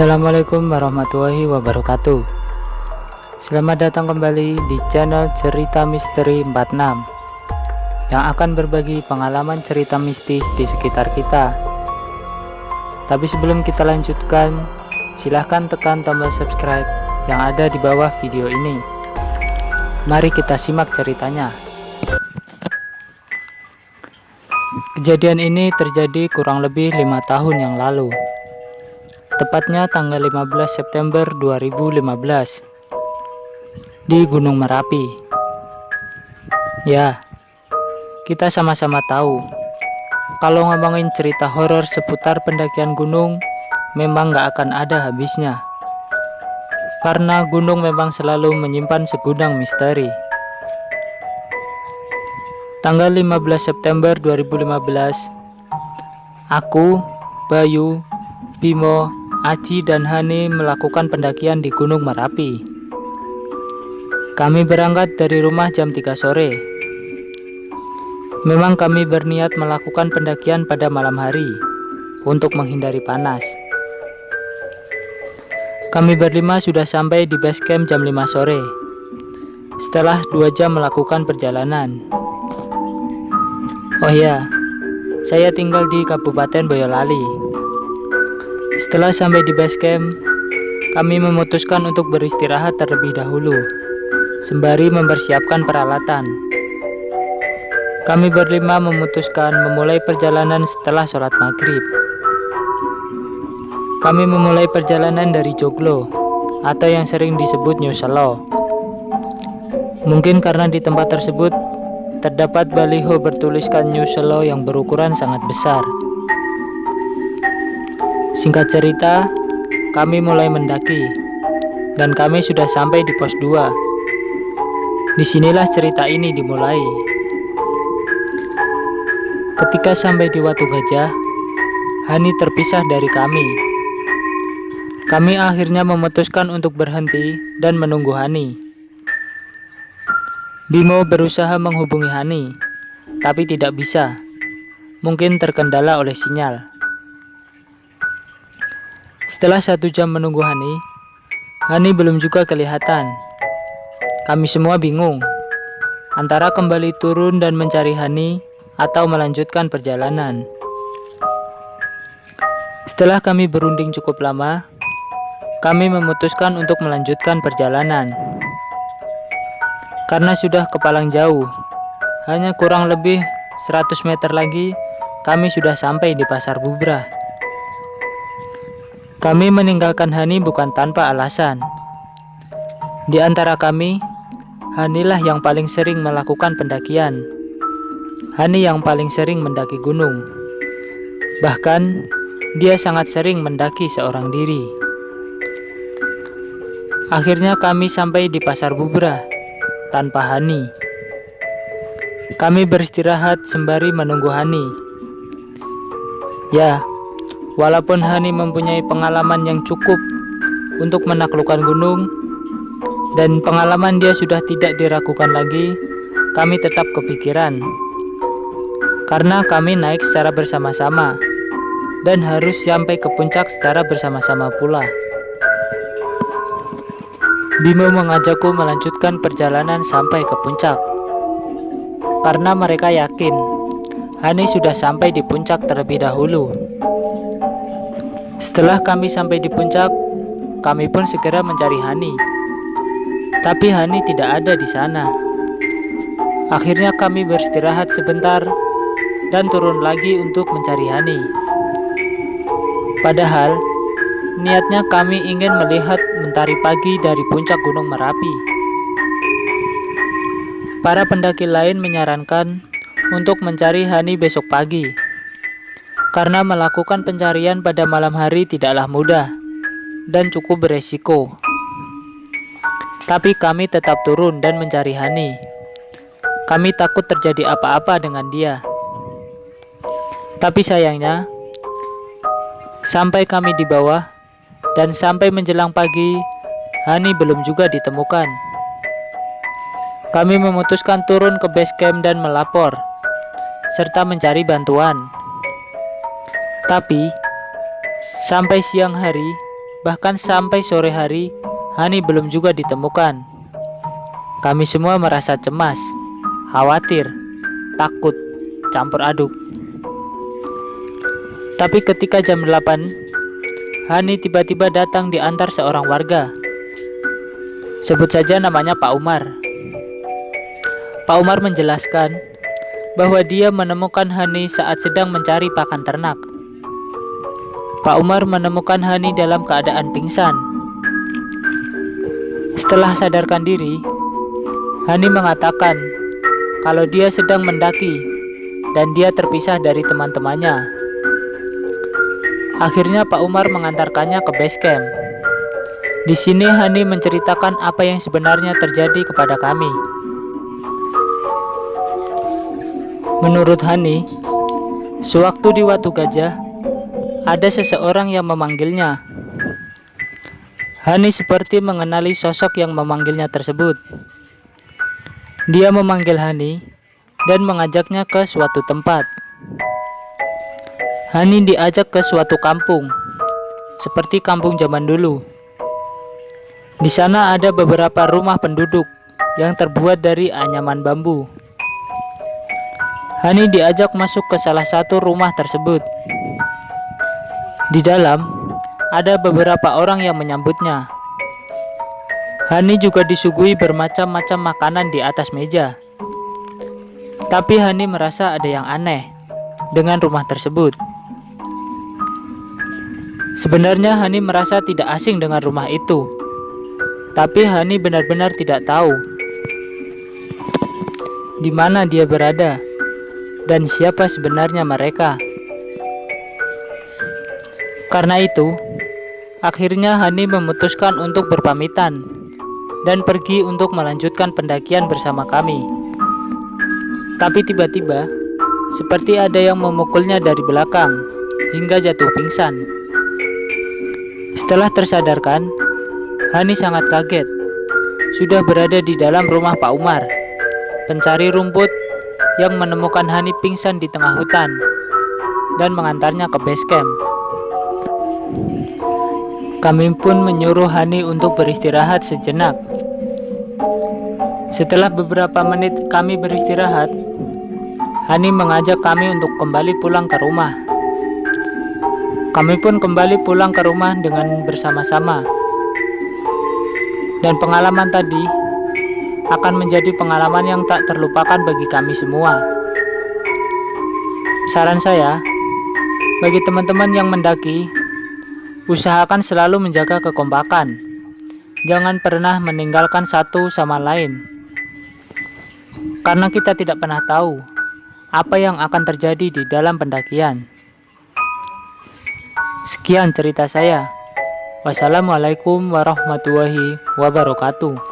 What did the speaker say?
Assalamualaikum warahmatullahi wabarakatuh. Selamat datang kembali di channel Cerita Misteri 46 yang akan berbagi pengalaman cerita mistis di sekitar kita. Tapi sebelum kita lanjutkan, silahkan tekan tombol subscribe yang ada di bawah video ini. Mari kita simak ceritanya. Kejadian ini terjadi kurang lebih 5 tahun yang lalu. Tepatnya tanggal 15 September 2015 di Gunung Merapi. Ya, kita sama-sama tahu kalau ngomongin cerita horor seputar pendakian gunung memang gak akan ada habisnya, karena gunung memang selalu menyimpan segudang misteri. Tanggal 15 September 2015, aku, Bayu, Bimo, Aji dan Hani melakukan pendakian di Gunung Merapi. Kami berangkat dari rumah jam 3 sore. Memang kami berniat melakukan pendakian pada malam hari untuk menghindari panas. Kami berlima sudah sampai di base camp jam 5 sore setelah 2 jam melakukan perjalanan. Oh ya, saya tinggal di Kabupaten Boyolali. Setelah sampai di base camp, kami memutuskan untuk beristirahat terlebih dahulu, sembari mempersiapkan peralatan. Kami berlima memutuskan memulai perjalanan setelah sholat maghrib. Kami memulai perjalanan dari Joglo, atau yang sering disebut New Selo. Mungkin karena di tempat tersebut terdapat baliho bertuliskan New Selo yang berukuran sangat besar. Singkat cerita, kami mulai mendaki, dan kami sudah sampai di pos 2. Disinilah cerita ini dimulai. Ketika sampai di Watu Gajah, Hani terpisah dari kami. Kami akhirnya memutuskan untuk berhenti dan menunggu Hani. Bimo berusaha menghubungi Hani, tapi tidak bisa. Mungkin terkendala oleh sinyal. Setelah 1 jam menunggu Hani belum juga kelihatan. Kami semua bingung, antara kembali turun dan mencari Hani atau melanjutkan perjalanan. Setelah kami berunding cukup lama, kami memutuskan untuk melanjutkan perjalanan. Karena sudah kepalang jauh, hanya kurang lebih 100 meter lagi, kami sudah sampai di Pasar Bubrah. Kami meninggalkan Hani bukan tanpa alasan. Di antara kami, Hanilah yang paling sering melakukan pendakian. Hani yang paling sering mendaki gunung. Bahkan, dia sangat sering mendaki seorang diri. Akhirnya kami sampai di Pasar Bubrah tanpa Hani. Kami beristirahat sembari menunggu Hani. Ya, walaupun Hani mempunyai pengalaman yang cukup untuk menaklukkan gunung, dan pengalaman dia sudah tidak diragukan lagi, kami tetap kepikiran. Karena kami naik secara bersama-sama, dan harus sampai ke puncak secara bersama-sama pula. Bimo mengajakku melanjutkan perjalanan sampai ke puncak, karena mereka yakin Hani sudah sampai di puncak terlebih dahulu. Setelah kami sampai di puncak, kami pun segera mencari Hani. Tapi Hani tidak ada di sana. Akhirnya kami beristirahat sebentar dan turun lagi untuk mencari Hani. Padahal, niatnya kami ingin melihat mentari pagi dari puncak Gunung Merapi. Para pendaki lain menyarankan untuk mencari Hani besok pagi, karena melakukan pencarian pada malam hari tidaklah mudah dan cukup beresiko. Tapi kami tetap turun dan mencari Hani. Kami takut terjadi apa-apa dengan dia. Tapi sayangnya, sampai kami di bawah dan sampai menjelang pagi, Hani belum juga ditemukan. Kami memutuskan turun ke base camp dan melapor, serta mencari bantuan. Tapi, sampai siang hari, Bahkan sampai sore hari, Hani belum juga ditemukan. Kami semua merasa cemas, khawatir, takut, campur aduk. Tapi ketika jam 8, Hani tiba-tiba datang diantar seorang warga. Sebut saja namanya Pak Umar. Pak Umar menjelaskan bahwa dia menemukan Hani saat sedang mencari pakan ternak. Pak Umar menemukan Hani dalam keadaan pingsan. Setelah sadarkan diri, Hani mengatakan kalau dia sedang mendaki dan dia terpisah dari teman-temannya. Akhirnya Pak Umar mengantarkannya ke base camp. Di sini Hani menceritakan apa yang sebenarnya terjadi kepada kami. Menurut Hani, sewaktu di Watu Gajah, ada seseorang yang memanggilnya. Hani seperti mengenali sosok yang memanggilnya tersebut. Dia memanggil Hani dan mengajaknya ke suatu tempat. Hani diajak ke suatu kampung, seperti kampung zaman dulu. Di sana ada beberapa rumah penduduk yang terbuat dari anyaman bambu. Hani diajak masuk ke salah satu rumah tersebut. Di dalam, ada beberapa orang yang menyambutnya. Hani juga disuguhi bermacam-macam makanan di atas meja. Tapi Hani merasa ada yang aneh dengan rumah tersebut. Sebenarnya Hani merasa tidak asing dengan rumah itu. Tapi Hani benar-benar tidak tahu di mana dia berada dan siapa sebenarnya mereka. Karena itu, akhirnya Hani memutuskan untuk berpamitan dan pergi untuk melanjutkan pendakian bersama kami. Tapi tiba-tiba, seperti ada yang memukulnya dari belakang hingga jatuh pingsan. Setelah tersadarkan, Hani sangat kaget. Sudah berada di dalam rumah Pak Umar, pencari rumput yang menemukan Hani pingsan di tengah hutan dan mengantarnya ke base camp. Kami pun menyuruh Hani untuk beristirahat sejenak. Setelah beberapa menit kami beristirahat, Hani mengajak kami untuk kembali pulang ke rumah. Kami pun kembali pulang ke rumah dengan bersama-sama. Dan pengalaman tadi akan menjadi pengalaman yang tak terlupakan bagi kami semua. Saran saya, bagi teman-teman yang mendaki, usahakan selalu menjaga kekompakan. Jangan pernah meninggalkan satu sama lain. Karena kita tidak pernah tahu apa yang akan terjadi di dalam pendakian. Sekian cerita saya. Wassalamualaikum warahmatullahi wabarakatuh.